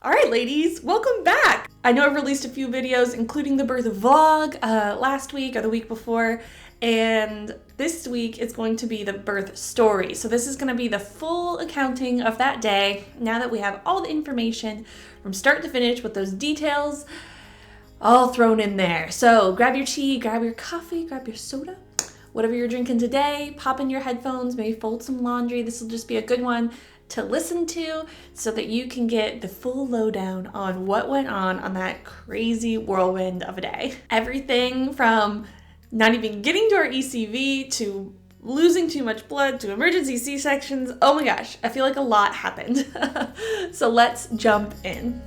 All right, ladies, welcome back. I know I've released a few videos, including the birth vlog last week or the week before, and this week is going to be the birth story. So this is going to be the full accounting of that day, now that we have all the information from start to finish with those details all thrown in there. So grab your tea, grab your coffee, grab your soda, whatever you're drinking today, pop in your headphones, maybe fold some laundry. This will just be a good one to listen to so that you can get the full lowdown on what went on that crazy whirlwind of a day. Everything from not even getting to our ECV to losing too much blood to emergency C-sections. Oh my gosh, I feel like a lot happened. So let's jump in.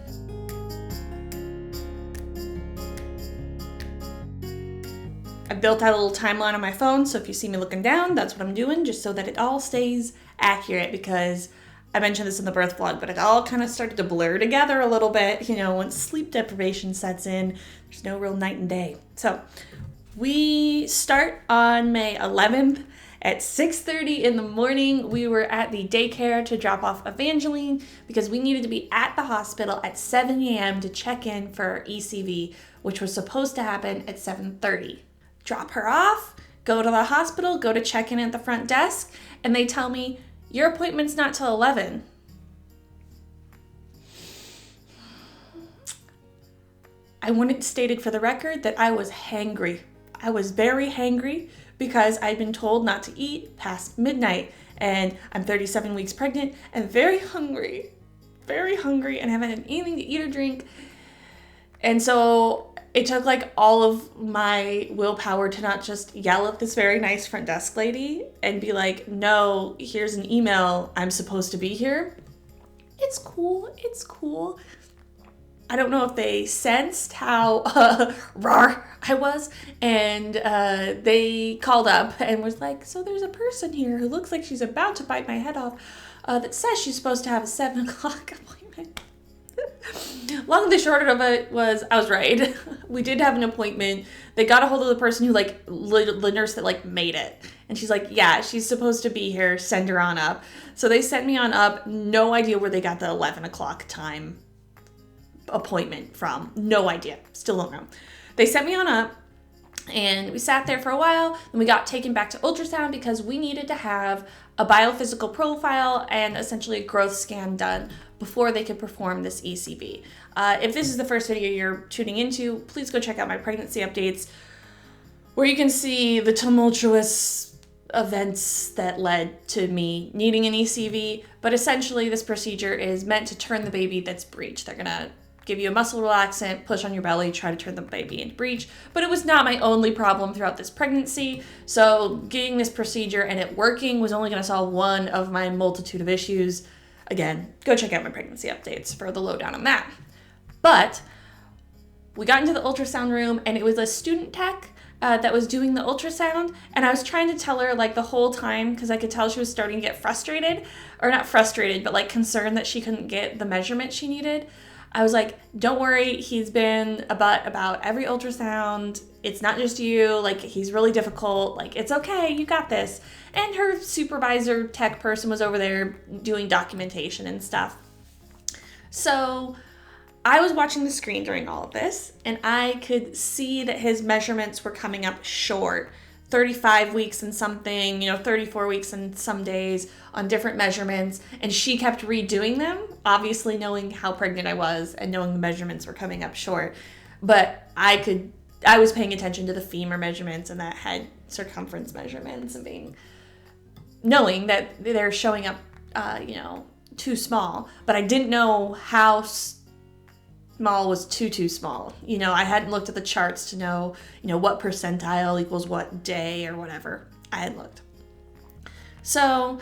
I built out a little timeline on my phone, so if you see me looking down, that's what I'm doing, just so that it all stays accurate, because I mentioned this in the birth vlog, but it all kind of started to blur together a little bit, once sleep deprivation sets in. There's no real night and day. So we start on May 11th at 6:30 in the morning. We were at the daycare to drop off Evangeline because we needed to be at the hospital at 7 a.m. to check in for our ECV, which was supposed to happen at 7:30. Drop her off, go to the hospital, go to check in at the front desk, and they tell me, your appointment's not till 11. I want it stated for the record that I was hangry. I was very hangry because I'd been told not to eat past midnight, and I'm 37 weeks pregnant and very hungry, and haven't had anything to eat or drink. And so it took all of my willpower to not just yell at this very nice front desk lady and be like, no, here's an email, I'm supposed to be here. It's cool. I don't know if they sensed how rawr I was, and they called up and was like, so there's a person here who looks like she's about to bite my head off that says she's supposed to have a 7 o'clock appointment. Long and short of it was, I was right. We did have an appointment. They got a hold of the person who the nurse that made it. And she's like, yeah, she's supposed to be here. Send her on up. So they sent me on up. No idea where they got the 11 o'clock time appointment from. No idea. Still don't know. They sent me on up and we sat there for a while. Then we got taken back to ultrasound because we needed to have a biophysical profile and essentially a growth scan done before they could perform this ECV. If this is the first video you're tuning into, please go check out my pregnancy updates, where you can see the tumultuous events that led to me needing an ECV. But essentially, this procedure is meant to turn the baby that's breech. They're gonna give you a muscle relaxant, push on your belly, try to turn the baby into breech. But it was not my only problem throughout this pregnancy. So getting this procedure and it working was only gonna solve one of my multitude of issues. Again, go check out my pregnancy updates for the lowdown on that. But we got into the ultrasound room and it was a student tech that was doing the ultrasound, and I was trying to tell her the whole time, because I could tell she was starting to get frustrated, or not frustrated, but concerned that she couldn't get the measurement she needed. I was like, don't worry, he's been about every ultrasound. It's not just you, he's really difficult. It's okay, you got this. And her supervisor tech person was over there doing documentation and stuff. So I was watching the screen during all of this, and I could see that his measurements were coming up short. 35 weeks and something, 34 weeks and some days on different measurements. And she kept redoing them, obviously knowing how pregnant I was and knowing the measurements were coming up short. But I was paying attention to the femur measurements and that head circumference measurements and knowing that they're showing up, too small. But I didn't know how small was too small. I hadn't looked at the charts to know, what percentile equals what day or whatever. I hadn't looked. So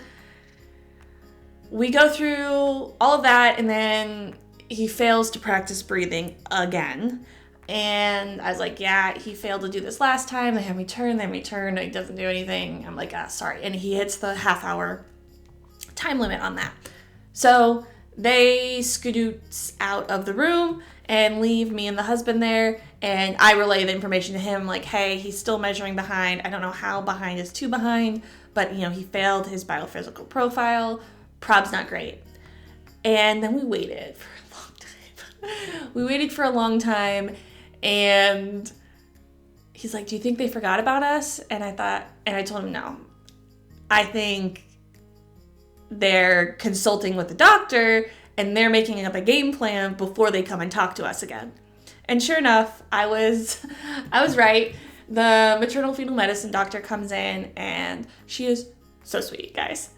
we go through all of that, and then he fails to practice breathing again. And I was like, yeah, he failed to do this last time. They have me turn, and he doesn't do anything. I'm like, sorry. And he hits the half-hour time limit on that. So they scoots out of the room and leave me and the husband there, and I relay the information to him, hey, he's still measuring behind. I don't know how behind is too behind, but, he failed his biophysical profile. Prob's not great. And then we waited for a long time. We waited for a long time, and he's like, do you think they forgot about us? And I told him, no. I think they're consulting with the doctor, and they're making up a game plan before they come and talk to us again. And sure enough, I was right. The maternal fetal medicine doctor comes in, and she is so sweet, guys.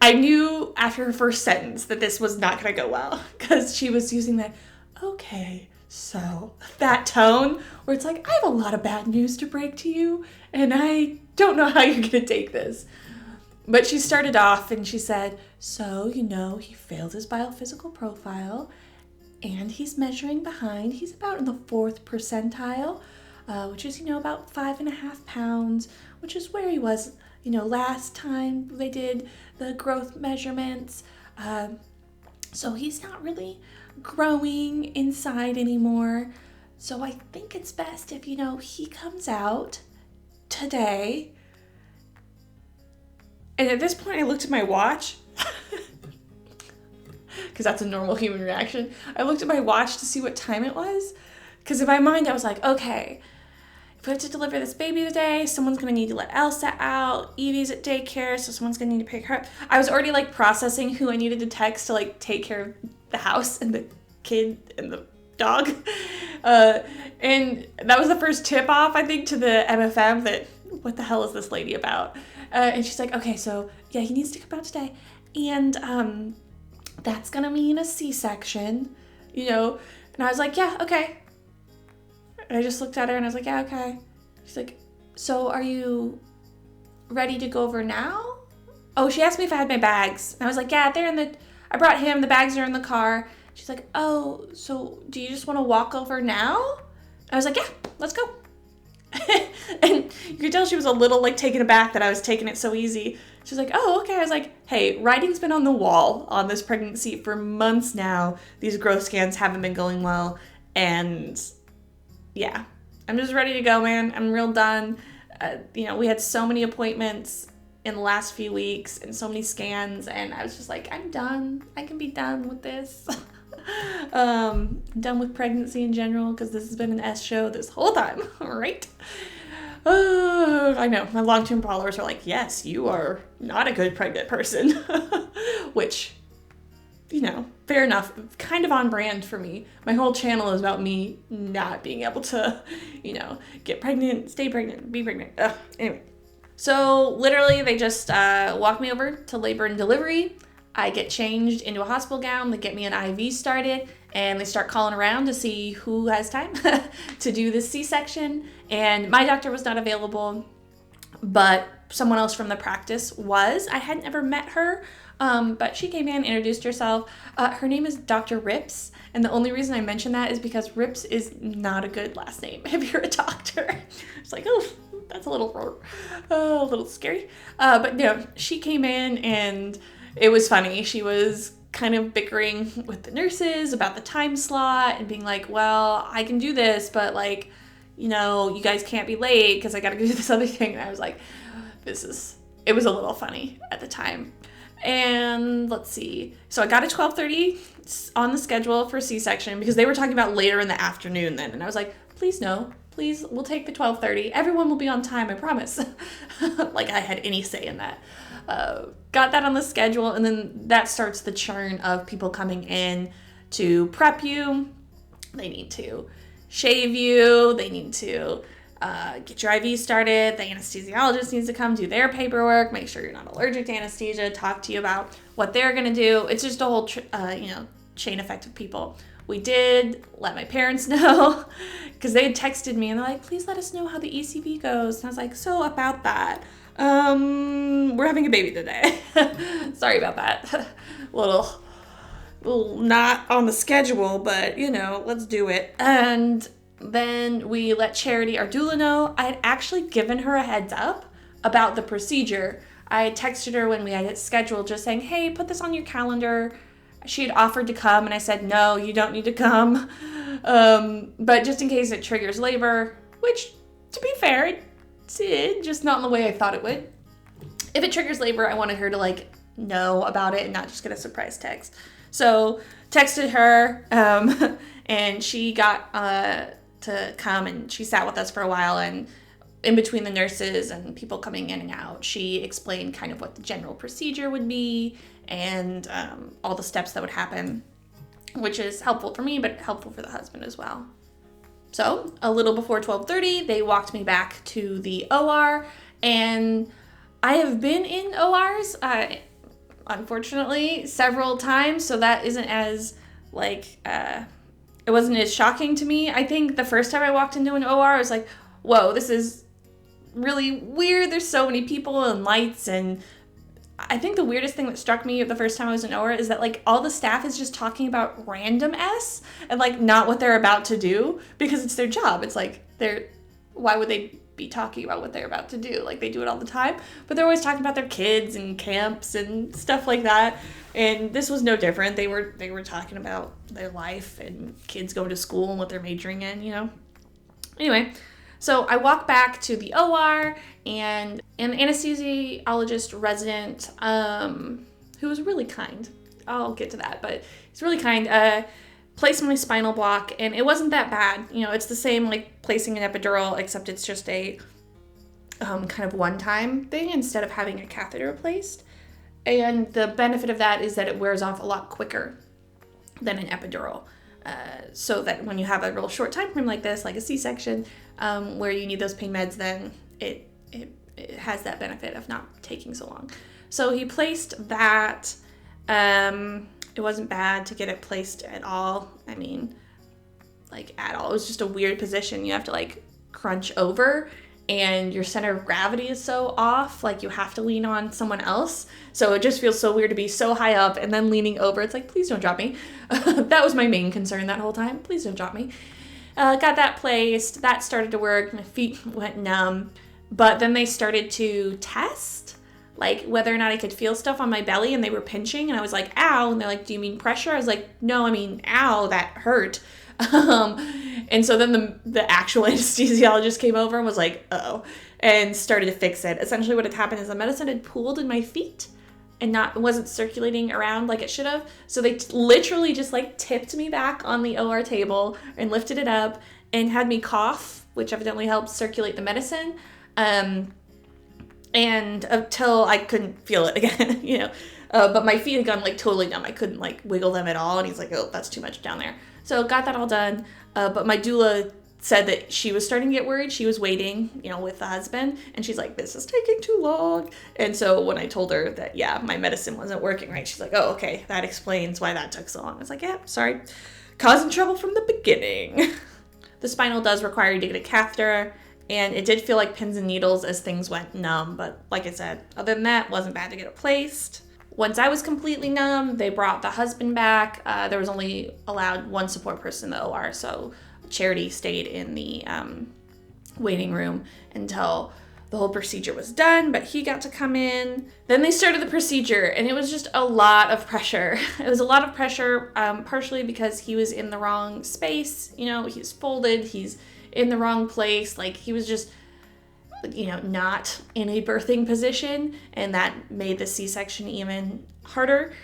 I knew after her first sentence that this was not going to go well, because she was using that, okay, so that tone where it's like, I have a lot of bad news to break to you, and I don't know how you're going to take this. But she started off and she said, so, he failed his biophysical profile, and he's measuring behind. He's about in the 4th percentile, which is, about 5.5 pounds, which is where he was, last time they did the growth measurements. So he's not really growing inside anymore. So I think it's best if, he comes out today. And at this point, I looked at my watch, because that's a normal human reaction. I looked at my watch to see what time it was, because in my mind, I was like, okay, if we have to deliver this baby today, someone's going to need to let Elsa out. Evie's at daycare, so someone's going to need to pick her up. I was already, processing who I needed to text to, take care of the house and the kid and the dog. And that was the first tip off, I think, to the MFM that, what the hell is this lady about? And she's like, okay, so, yeah, he needs to come out today. And that's going to mean a C-section, And I was like, yeah, okay. And I just looked at her and I was like, yeah, okay. She's like, so are you ready to go over now? Oh, she asked me if I had my bags. And I was like, yeah, I brought him, the bags are in the car. She's like, oh, so do you just want to walk over now? I was like, yeah, let's go. And you could tell she was a little taken aback that I was taking it so easy. She's like, oh, okay. I was like, hey, writing's been on the wall on this pregnancy for months now. These growth scans haven't been going well. And yeah, I'm just ready to go, man. I'm real done. We had so many appointments in the last few weeks and so many scans. And I was just like, I'm done. I can be done with this. Done with pregnancy in general, because this has been an S show this whole time, right? I know, my long-term followers are like, yes, you are not a good pregnant person, which, fair enough, kind of on brand for me. My whole channel is about me not being able to, get pregnant, stay pregnant, be pregnant. Anyway, so literally they just walk me over to labor and delivery. I get changed into a hospital gown, they get me an IV started, and they start calling around to see who has time to do this C-section. And my doctor was not available, but someone else from the practice was. I hadn't ever met her, but she came in, introduced herself. Her name is Dr. Rips, and the only reason I mention that is because Rips is not a good last name if you're a doctor. It's like, oh, that's a little scary. But no, she came in and it was funny. She was kind of bickering with the nurses about the time slot and being like, well, I can do this, but you guys can't be late because I got to do this other thing. And I was like, it was a little funny at the time. And let's see. So I got a 12:30 on the schedule for C-section because they were talking about later in the afternoon then. And I was like, please no, please, we'll take the 12:30. Everyone will be on time, I promise. Like I had any say in that. Got that on the schedule, and then that starts the churn of people coming in to prep you. They need to shave you. They need to get your IV started. The anesthesiologist needs to come do their paperwork, make sure you're not allergic to anesthesia, talk to you about what they're going to do. It's just a whole, chain effect of people. We did let my parents know because they had texted me and they're like, please let us know how the ECV goes. And I was like, so about that. We're having a baby today. Sorry about that. little not on the schedule, but let's do it. And then we let Charity, our doula, know. I had actually given her a heads up about the procedure. I texted her when we had it scheduled, just saying, hey, put this on your calendar. She had offered to come, and I said, no, you don't need to come. But just in case it triggers labor, which, to be fair, it did, just not in the way I thought it would. If it triggers labor, I wanted her to know about it and not just get a surprise text. So texted her, and she got to come, and she sat with us for a while, and in between the nurses and people coming in and out, she explained kind of what the general procedure would be and all the steps that would happen, which is helpful for me, but helpful for the husband as well. So a little before 12:30, they walked me back to the OR, and I have been in ORs, unfortunately, several times, so that isn't as, it wasn't as shocking to me. I think the first time I walked into an OR, I was like, whoa, this is really weird. There's so many people and lights, and I think the weirdest thing that struck me the first time I was in OR is that, all the staff is just talking about random S and, not what they're about to do, because it's their job. It's why would they be talking about what they're about to do? They do it all the time, but they're always talking about their kids and camps and stuff like that. And this was no different. They were talking about their life and kids going to school and what they're majoring in, Anyway, so I walk back to the OR, and an anesthesiologist resident, who was really kind. I'll get to that, but he's really kind, placed my spinal block, and it wasn't that bad. It's the same placing an epidural, except it's just a kind of one-time thing instead of having a catheter placed. And the benefit of that is that it wears off a lot quicker than an epidural. So that when you have a real short time frame like this, like a C-section, where you need those pain meds, then it has that benefit of not taking so long. So he placed that. It wasn't bad to get it placed at all. I mean, at all. It was just a weird position. You have to crunch over, and your center of gravity is so off. You have to lean on someone else. So it just feels so weird to be so high up and then leaning over. It's please don't drop me. That was my main concern that whole time. Please don't drop me. Got that placed. That started to work. My feet went numb. But then they started to test, whether or not I could feel stuff on my belly, and they were pinching, and I was like, ow. And they're like, do you mean pressure? I was like, no, I mean, ow, that hurt. And so then the actual anesthesiologist came over and was like, uh-oh, and started to fix it. Essentially what had happened is the medicine had pooled in my feet and wasn't circulating around like it should have. So they literally just tipped me back on the OR table and lifted it up and had me cough, which evidently helps circulate the medicine. And until I couldn't feel it again, but my feet had gone totally numb. I couldn't wiggle them at all. And he's like, oh, that's too much down there. So got that all done. But my doula said that she was starting to get worried. She was waiting, with the husband, and she's like, this is taking too long. And so when I told her that, yeah, my medicine wasn't working right, she's like, oh, okay, that explains why that took so long. I was like, yeah, sorry, causing trouble from the beginning. The spinal does require you to get a catheter, and it did feel like pins and needles as things went numb, but like I said, other than that, wasn't bad to get it placed. Once I was completely numb, they brought the husband back. There was only allowed one support person in the OR, so Charity stayed in the waiting room until the whole procedure was done, but he got to come in. Then they started the procedure, and it was just a lot of pressure. It was a lot of pressure, partially because he was in the wrong space. He's folded, he's in the wrong place. He was just, not in a birthing position, and that made the C-section even harder.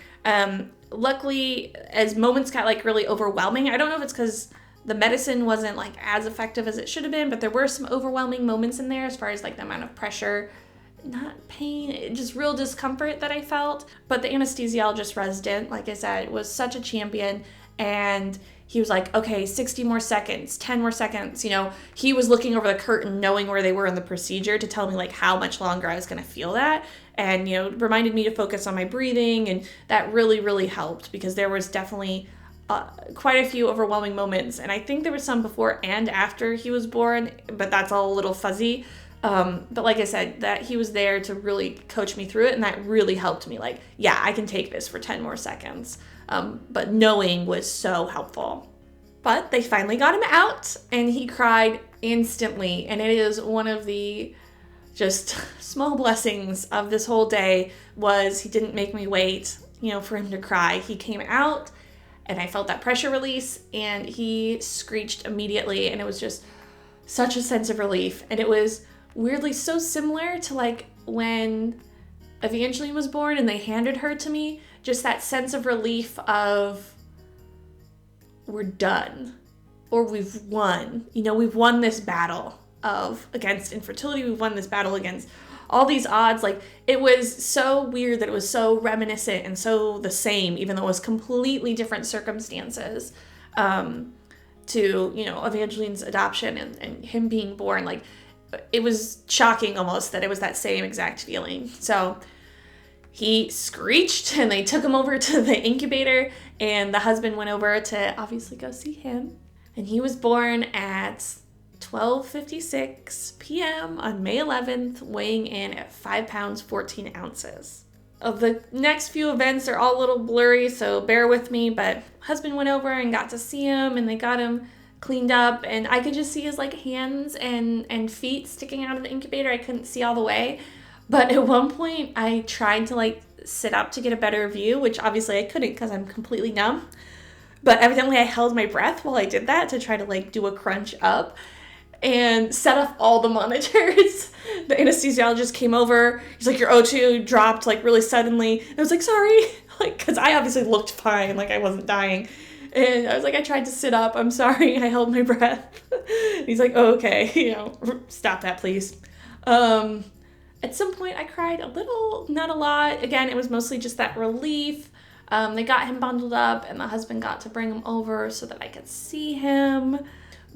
Luckily, as moments got really overwhelming, I don't know if it's because the medicine wasn't as effective as it should have been, but there were some overwhelming moments in there as far as the amount of pressure, not pain, just real discomfort that I felt. But the anesthesiologist resident, like I said, was such a champion, and he was like, okay, 60 more seconds, 10 more seconds. He was looking over the curtain, knowing where they were in the procedure to tell me how much longer I was going to feel that. And, reminded me to focus on my breathing. And that really, really helped, because there was definitely quite a few overwhelming moments. And I think there was some before and after he was born, but that's all a little fuzzy. But like I said, that he was there to really coach me through it. And that really helped me. Yeah, I can take this for 10 more seconds. But knowing was so helpful. But they finally got him out, and he cried instantly. And it is one of the just small blessings of this whole day was he didn't make me wait, for him to cry. He came out, and I felt that pressure release, and he screeched immediately. And it was just such a sense of relief. And it was weirdly so similar to when Evangeline was born and they handed her to me. Just that sense of relief of, we're done, or we've won. We've won this battle against infertility. We've won this battle against all these odds. Like, it was so weird that it was so reminiscent and so the same, even though it was completely different circumstances, to, Evangeline's adoption and him being born. Like, it was shocking almost that it was that same exact feeling. So he screeched and they took him over to the incubator, and the husband went over to obviously go see him. And he was born at 12:56 p.m. on May 11th, weighing in at 5 pounds, 14 ounces. Of the next few events are all a little blurry, so bear with me, but husband went over and got to see him, and they got him cleaned up, and I could just see his hands and feet sticking out of the incubator. I couldn't see all the way, but at one point I tried to sit up to get a better view, which obviously I couldn't because I'm completely numb. But evidently I held my breath while I did that to try to do a crunch up and set off all the monitors. The anesthesiologist came over. He's like, your O2 dropped really suddenly. And I was like, sorry, because I obviously looked fine, I wasn't dying. And I was like, I tried to sit up. I'm sorry. I held my breath. And he's like, oh, okay. Stop that, please. At some point I cried a little, not a lot. Again, it was mostly just that relief. They got him bundled up, and the husband got to bring him over so that I could see him.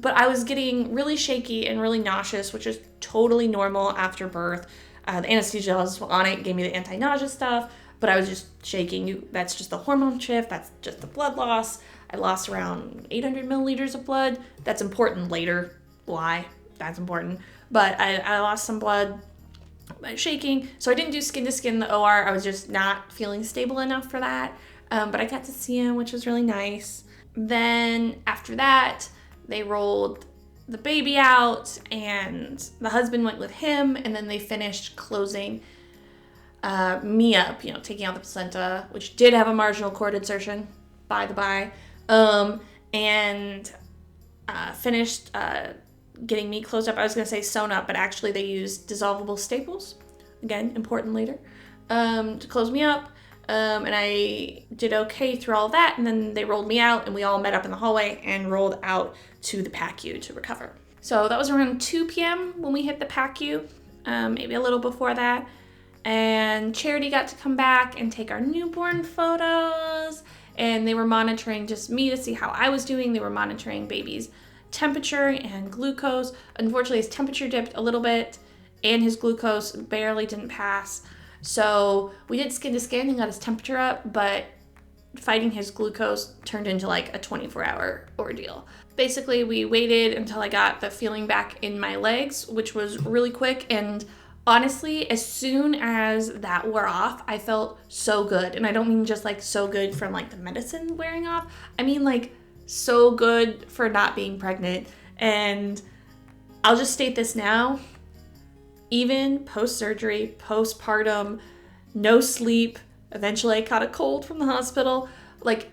But I was getting really shaky and really nauseous, which is totally normal after birth. The anesthesiologist on it gave me the anti-nausea stuff, but I was just shaking. That's just the hormone shift. That's just the blood loss. I lost around 800 milliliters of blood. That's important later. Why? That's important. But I lost some blood by shaking. So I didn't do skin to skin in the OR. I was just not feeling stable enough for that. But I got to see him, which was really nice. Then after that, they rolled the baby out, and the husband went with him, and then they finished closing me up, taking out the placenta, which did have a marginal cord insertion, by the by, and finished getting me closed up. I was going to say sewn up, but actually they used dissolvable staples, again, important later, to close me up. And I did okay through all that, and then they rolled me out, and we all met up in the hallway and rolled out to the PACU to recover. So that was around 2 p.m. when we hit the PACU, maybe a little before that. And Charity got to come back and take our newborn photos, and they were monitoring just me to see how I was doing. They were monitoring baby's temperature and glucose. Unfortunately, his temperature dipped a little bit, and his glucose barely didn't pass. So we did skin to skin and got his temperature up, but fighting his glucose turned into a 24-hour ordeal. Basically, we waited until I got the feeling back in my legs, which was really quick. And honestly, as soon as that wore off, I felt so good. And I don't mean just so good from the medicine wearing off. I mean so good for not being pregnant. And I'll just state this now. Even post-surgery, postpartum, no sleep, eventually I caught a cold from the hospital.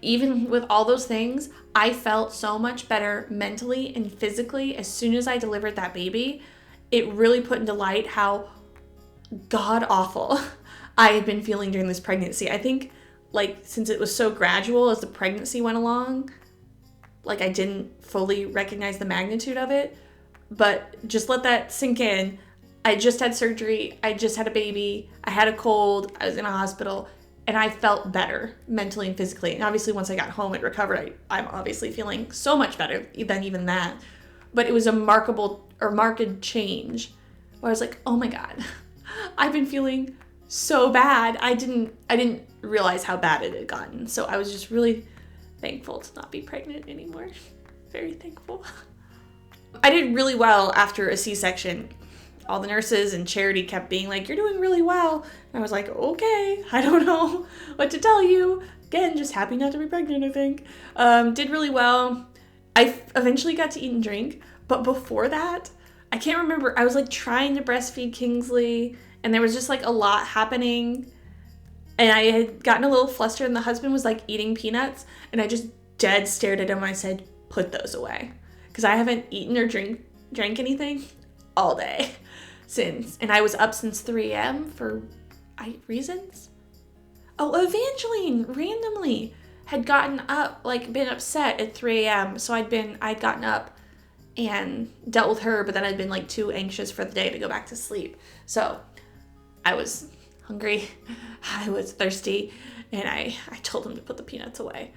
Even with all those things, I felt so much better mentally and physically as soon as I delivered that baby. It really put into light how god-awful I had been feeling during this pregnancy. I think, since it was so gradual as the pregnancy went along, I didn't fully recognize the magnitude of it. But just let that sink in. I just had surgery, I just had a baby, I had a cold, I was in a hospital, and I felt better mentally and physically. And obviously once I got home and recovered, I'm obviously feeling so much better than even that. But it was a marked change where I was like, oh my God, I've been feeling so bad. I didn't realize how bad it had gotten. So I was just really thankful to not be pregnant anymore. Very thankful. I did really well after a C-section. All the nurses and Charity kept being like, you're doing really well. And I was like, okay, I don't know what to tell you. Again, just happy not to be pregnant, I think. Did really well. I eventually got to eat and drink. But before that, I can't remember. I was trying to breastfeed Kingsley, and there was just a lot happening. And I had gotten a little flustered, and the husband was eating peanuts. And I just dead stared at him, and I said, put those away. Because I haven't eaten or drank anything all day since, and I was up since 3 a.m. for reasons. Oh, Evangeline randomly had gotten up, like been upset at 3 a.m. So I'd gotten up and dealt with her, but then I'd been like too anxious for the day to go back to sleep. So I was hungry, I was thirsty, and I told them to put the peanuts away.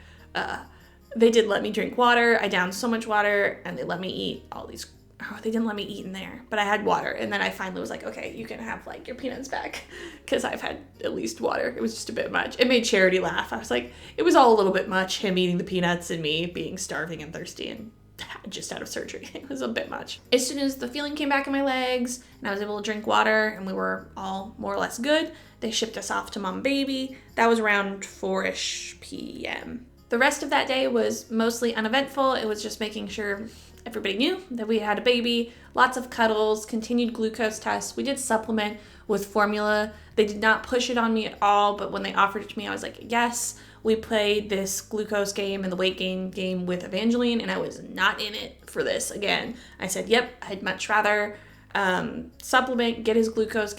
They did let me drink water. I downed so much water, and they let me eat all these. Oh, they didn't let me eat in there, but I had water. And then I finally was like, okay, you can have like your peanuts back, because I've had at least water. It was just a bit much. It made Charity laugh. I was like, it was all a little bit much, him eating the peanuts and me being starving and thirsty and just out of surgery. It was a bit much. As soon as the feeling came back in my legs and I was able to drink water and we were all more or less good, they shipped us off to mom and baby. That was around 4-ish p.m. The rest of that day was mostly uneventful. It was just making sure everybody knew that we had a baby, lots of cuddles, continued glucose tests. We did supplement with formula. They did not push it on me at all, but when they offered it to me, I was like, yes. We played this glucose game and the weight gain game with Evangeline, and I was not in it for this again. I said, yep, I'd much rather supplement, get his glucose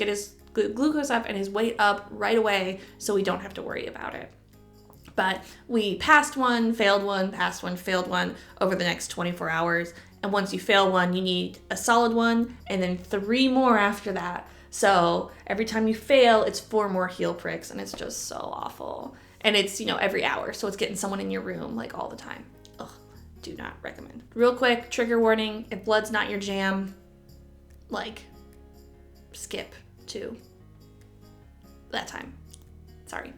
up and his weight up right away so we don't have to worry about it. But we passed one, failed one, passed one, failed one over the next 24 hours. And once you fail one, you need a solid one and then 3 more after that. So every time you fail, it's 4 more heel pricks, and it's just so awful. And it's, every hour. So it's getting someone in your room like all the time. Ugh, do not recommend. Real quick, trigger warning, if blood's not your jam, like, skip to that time. Sorry.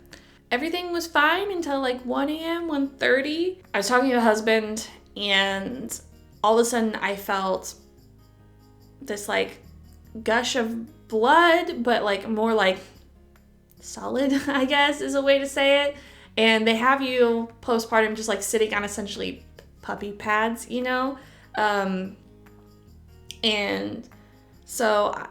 Everything was fine until like 1 a.m., 1:30. I was talking to a husband, and all of a sudden I felt this like gush of blood, but like more like solid, I guess is a way to say it. And they have you postpartum just like sitting on essentially puppy pads, and so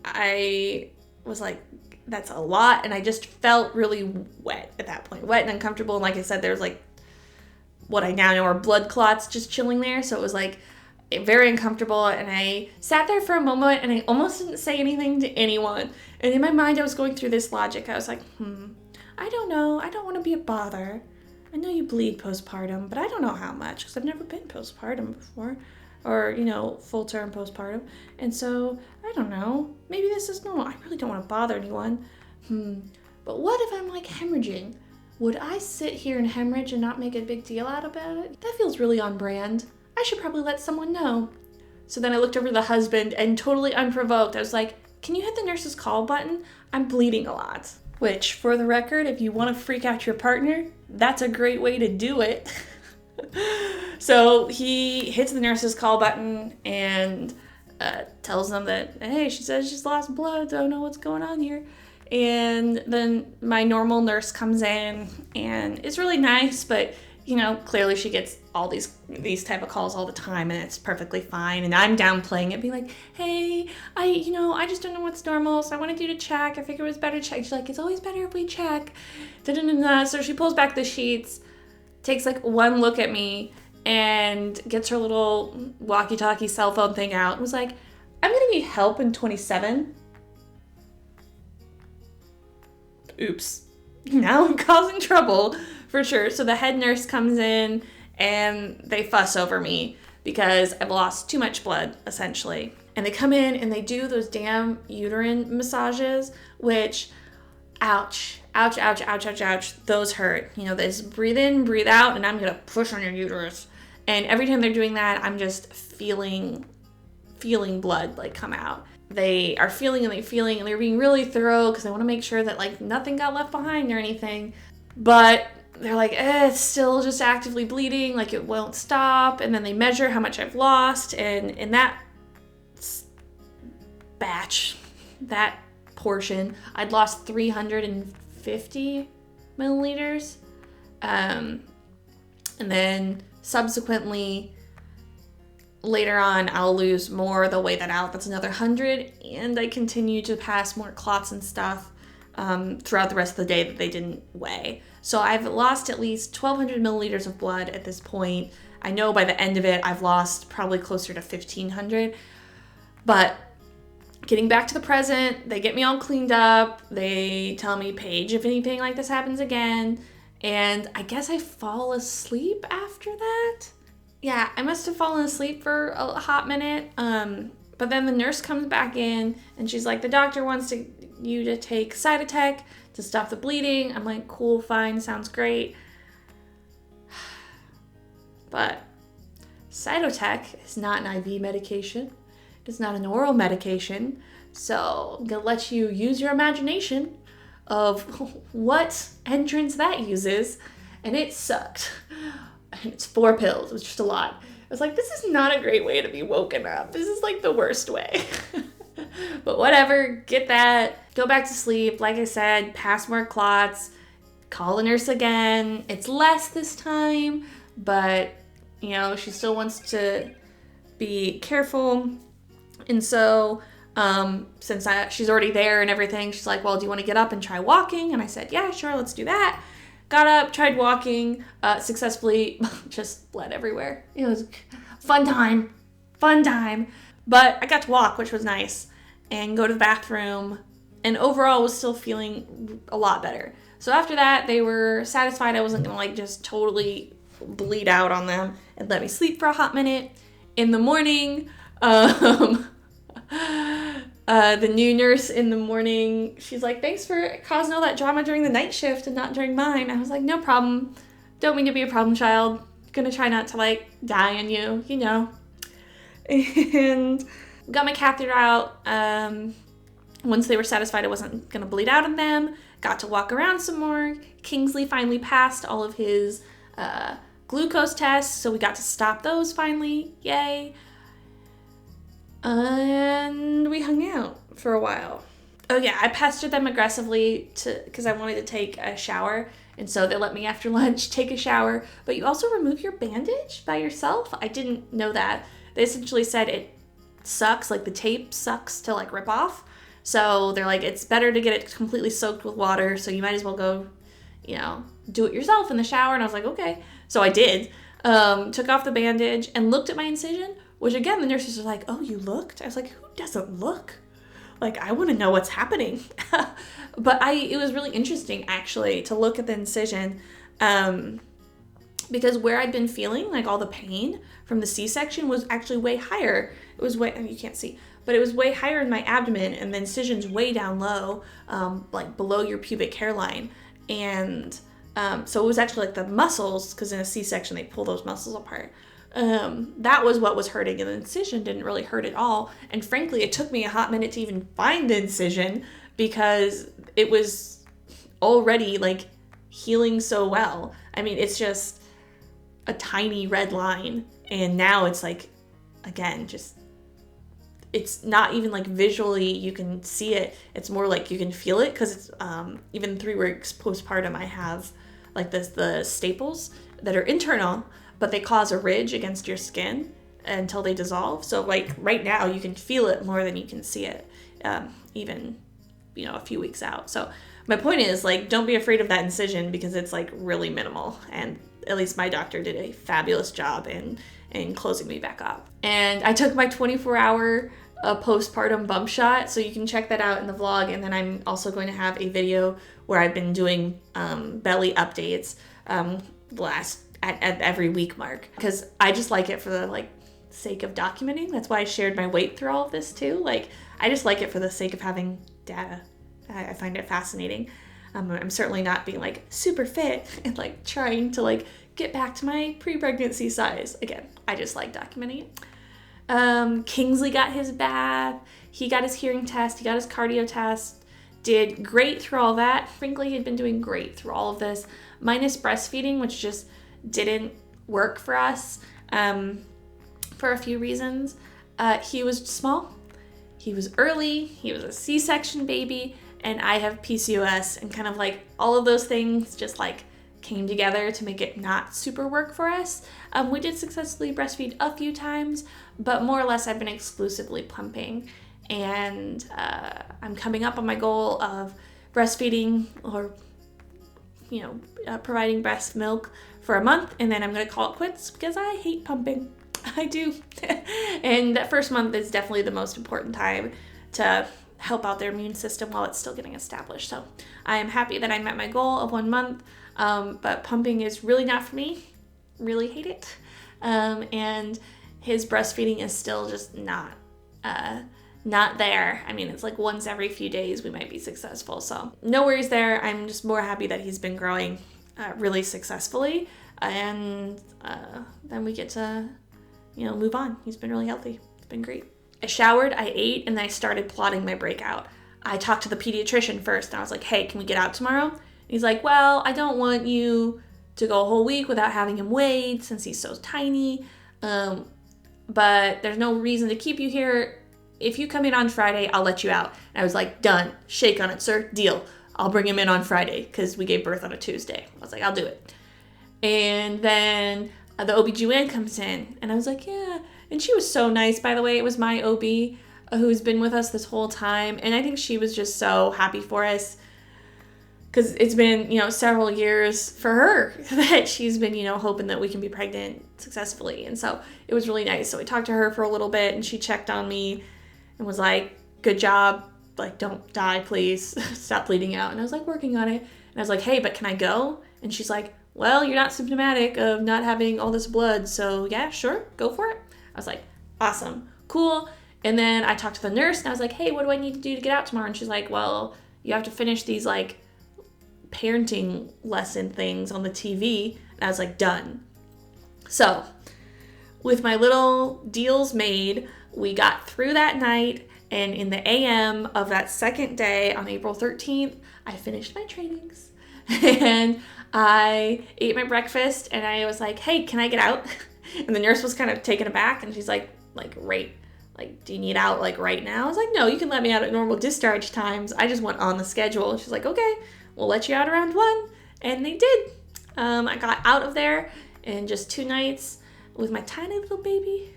I was like, that's a lot, and I just felt really wet at that point, wet and uncomfortable. And like I said, there's like what I now know are blood clots just chilling there, so it was like very uncomfortable. And I sat there for a moment, and I almost didn't say anything to anyone. And in my mind, I was going through this logic. I was like, I don't know. I don't want to be a bother. I know you bleed postpartum, but I don't know how much, because I've never been postpartum before, or, full-term postpartum. And so, I don't know. Maybe this is normal. I really don't want to bother anyone. But what if I'm, like, hemorrhaging? Would I sit here and hemorrhage and not make a big deal out about it? That feels really on brand. I should probably let someone know. So then I looked over to the husband, and totally unprovoked, I was like, can you hit the nurse's call button? I'm bleeding a lot. Which, for the record, if you want to freak out your partner, that's a great way to do it. So he hits the nurse's call button and tells them that, hey, she says she's lost blood, don't know what's going on here. And then my normal nurse comes in, and it's really nice, but clearly she gets all these type of calls all the time, and it's perfectly fine. And I'm downplaying it, being like, hey, I just don't know what's normal, so I wanted you to check. I figured it was better to check. She's like, it's always better if we check. So she pulls back the sheets, takes like one look at me, and gets her little walkie-talkie cell phone thing out, and was like, I'm gonna need help in 27. Oops. Now I'm causing trouble for sure. So the head nurse comes in, and they fuss over me because I've lost too much blood, essentially. And they come in and they do those damn uterine massages, which, ouch, ouch, ouch, ouch, ouch, ouch. Those hurt. This breathe in, breathe out, and I'm going to push on your uterus. And every time they're doing that, I'm just feeling blood like come out. They are feeling and they're being really thorough because they want to make sure that like nothing got left behind or anything. But they're like, it's still just actively bleeding, like it won't stop. And then they measure how much I've lost, and in that batch, that portion, I'd lost 350 milliliters. And then subsequently, later on, I'll lose more. They'll weigh that out. That's another 100. And I continue to pass more clots and stuff throughout the rest of the day that they didn't weigh. So I've lost at least 1,200 milliliters of blood at this point. I know by the end of it, I've lost probably closer to 1,500. But getting back to the present, they get me all cleaned up. They tell me, Paige, if anything like this happens again, And I guess I fall asleep after that. Yeah, I must have fallen asleep for a hot minute. But then the nurse comes back in and she's like, the doctor wants you to take Cytotec to stop the bleeding. I'm like, cool, fine, sounds great. But Cytotec is not an IV medication. It's not an oral medication. So I'm going to let you use your imagination of what entrance that uses. And it sucked. And it's 4 pills. It was just a lot. I was like, this is not a great way to be woken up. This is like the worst way. But whatever, get that, go back to sleep. Like I said, pass more clots, call the nurse again. It's less this time, but you know, she still wants to be careful. And so, since she's already there and everything, she's like, well, do you want to get up and try walking? And I said, yeah, sure, let's do that. Got up, tried walking, successfully, just bled everywhere. It was fun time. But I got to walk, which was nice, and go to the bathroom, and overall was still feeling a lot better. So after that, they were satisfied I wasn't gonna like just totally bleed out on them and let me sleep for a hot minute. In the morning, the new nurse in the morning, she's like, thanks for causing all that drama during the night shift and not during mine. I was like, no problem. Don't mean to be a problem child. Gonna try not to like die on you, you know. And got my catheter out. Once they were satisfied I wasn't gonna bleed out on them, got to walk around some more. Kingsley finally passed all of his glucose tests, so we got to stop those finally. Yay. And we hung out for a while. Oh yeah, I pestered them aggressively because I wanted to take a shower, and so they let me after lunch take a shower. But you also remove your bandage by yourself? I didn't know that. They essentially said it sucks, like the tape sucks to like rip off. So they're like, it's better to get it completely soaked with water, so you might as well go, you know, do it yourself in the shower. And I was like, okay. So I did. Took off the bandage and looked at my incision, which again, the nurses were like, oh, you looked? I was like, who doesn't look? Like, I want to know what's happening. But it was really interesting, actually, to look at the incision, because where I'd been feeling, like, all the pain from the C-section was actually way higher. It was way, you can't see, but it was way higher in my abdomen, and the incision's way down low, like, below your pubic hairline. And so it was actually, like, the muscles, because in a C-section, they pull those muscles apart. That was what was hurting, and the incision didn't really hurt at all. And frankly, it took me a hot minute to even find the incision because it was already like healing so well. I mean, it's just a tiny red line, and now it's like, again, just, it's not even like visually you can see it. It's more like you can feel it because it's even 3 weeks postpartum, I have like the staples that are internal, but they cause a ridge against your skin until they dissolve. So like right now you can feel it more than you can see it, even, you know, a few weeks out. So my point is, like, don't be afraid of that incision because it's like really minimal. And at least my doctor did a fabulous job in closing me back up. And I took my 24-hour postpartum bump shot, so you can check that out in the vlog. And then I'm also going to have a video where I've been doing belly updates at every week mark, because I just like it for the like sake of documenting. That's why I shared my weight through all of this too. Like, I just like it for the sake of having data. I find it fascinating. I'm certainly not being like super fit and like trying to like get back to my pre-pregnancy size. Again, I just like documenting it. Kingsley got his bath. He got his hearing test. He got his cardio test. Did great through all that. Frankly, he'd been doing great through all of this, minus breastfeeding, which just didn't work for us for a few reasons. He was small, he was early, he was a C-section baby, and I have PCOS, and kind of like all of those things just like came together to make it not super work for us. We did successfully breastfeed a few times, but more or less I've been exclusively pumping, and I'm coming up on my goal of breastfeeding, or you know, providing breast milk for a month, and then I'm going to call it quits because I hate pumping. I do. And that first month is definitely the most important time to help out their immune system while it's still getting established. So I am happy that I met my goal of 1 month. But pumping is really not for me. Really hate it. And his breastfeeding is still just not there. I mean, it's like once every few days we might be successful. So no worries there. I'm just more happy that he's been growing really successfully. And then we get to, move on. He's been really healthy. It's been great. I showered, I ate, and then I started plotting my breakout. I talked to the pediatrician first, and I was like, hey, can we get out tomorrow? And he's like, well, I don't want you to go a whole week without having him weighed since he's so tiny. But there's no reason to keep you here. If you come in on Friday, I'll let you out. And I was like, done. Shake on it, sir. Deal. I'll bring him in on Friday because we gave birth on a Tuesday. I was like, I'll do it. And then the OBGYN comes in, and I was like, yeah. And she was so nice, by the way. It was my OB who's been with us this whole time. And I think she was just so happy for us because it's been, several years for her that she's been, hoping that we can be pregnant successfully. And so it was really nice. So I talked to her for a little bit, and she checked on me and was like, good job. Like, don't die, please. Stop bleeding out. And I was like, working on it. And I was like, hey, but can I go? And she's like, well, you're not symptomatic of not having all this blood. So yeah, sure, go for it. I was like, awesome, cool. And then I talked to the nurse, and I was like, hey, what do I need to do to get out tomorrow? And she's like, well, you have to finish these like parenting lesson things on the TV. And I was like, done. So with my little deals made, we got through that night, and in the AM of that second day on April 13th, I finished my trainings and I ate my breakfast, and I was like, hey, can I get out? And the nurse was kind of taken aback, and she's like, right, like, do you need out like right now? I was like, no, you can let me out at normal discharge times. I just went on the schedule. And she's like, okay, we'll let you out around 1. And they did. I got out of there in just 2 nights with my tiny little baby,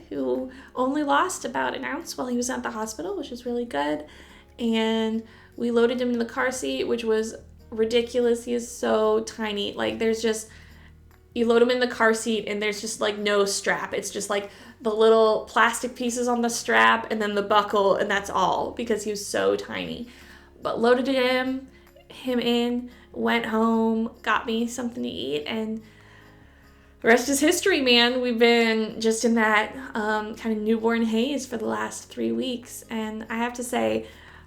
who only lost about an ounce while he was at the hospital, which is really good. And we loaded him in the car seat, which was ridiculous. He is so tiny. Like, you load him in the car seat, and there's just like no strap. It's just like the little plastic pieces on the strap and then the buckle, and that's all because he was so tiny. But loaded him in, went home, got me something to eat, and the rest is history, man. We've been just in that kind of newborn haze for the last 3 weeks. And I have to say,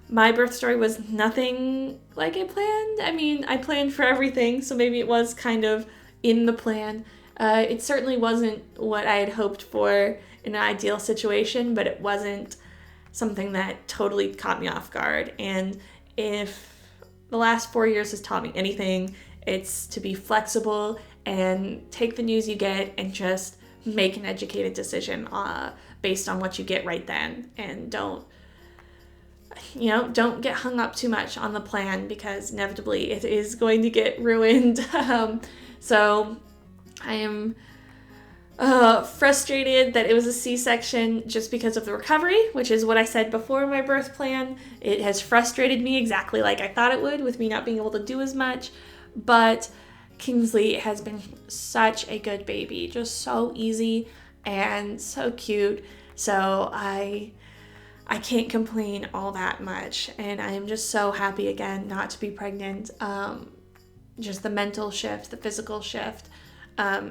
my birth story was nothing like I planned. I mean, I planned for everything, so maybe it was kind of in the plan. It certainly wasn't what I had hoped for in an ideal situation, but it wasn't something that totally caught me off guard. And if the last 4 years has taught me anything, it's to be flexible and take the news you get and just make an educated decision based on what you get right then. And don't get hung up too much on the plan because inevitably it is going to get ruined. So I am frustrated that it was a C-section just because of the recovery, which is what I said before my birth plan. It has frustrated me exactly like I thought it would with me not being able to do as much, but Kingsley has been such a good baby, just so easy and so cute. So I can't complain all that much, and I am just so happy again not to be pregnant. Just the mental shift, the physical shift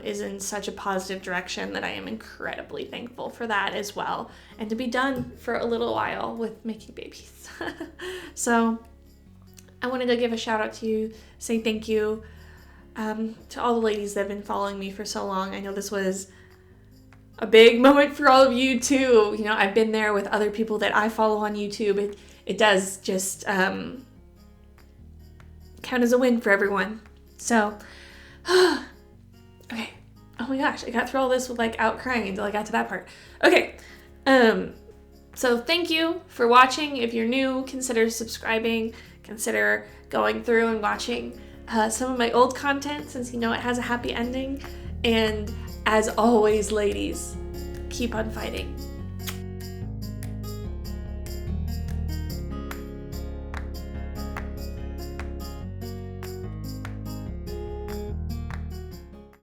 is in such a positive direction that I am incredibly thankful for that as well, and to be done for a little while with making babies. So I wanted to give a shout out to you, say thank you to all the ladies that have been following me for so long. I know this was a big moment for all of you too. I've been there with other people that I follow on YouTube. It does just count as a win for everyone. So, okay. Oh my gosh, I got through all this without crying until I got to that part. Okay. So thank you for watching. If you're new, consider subscribing. Consider going through and watching some of my old content since it has a happy ending. And as always, ladies, keep on fighting.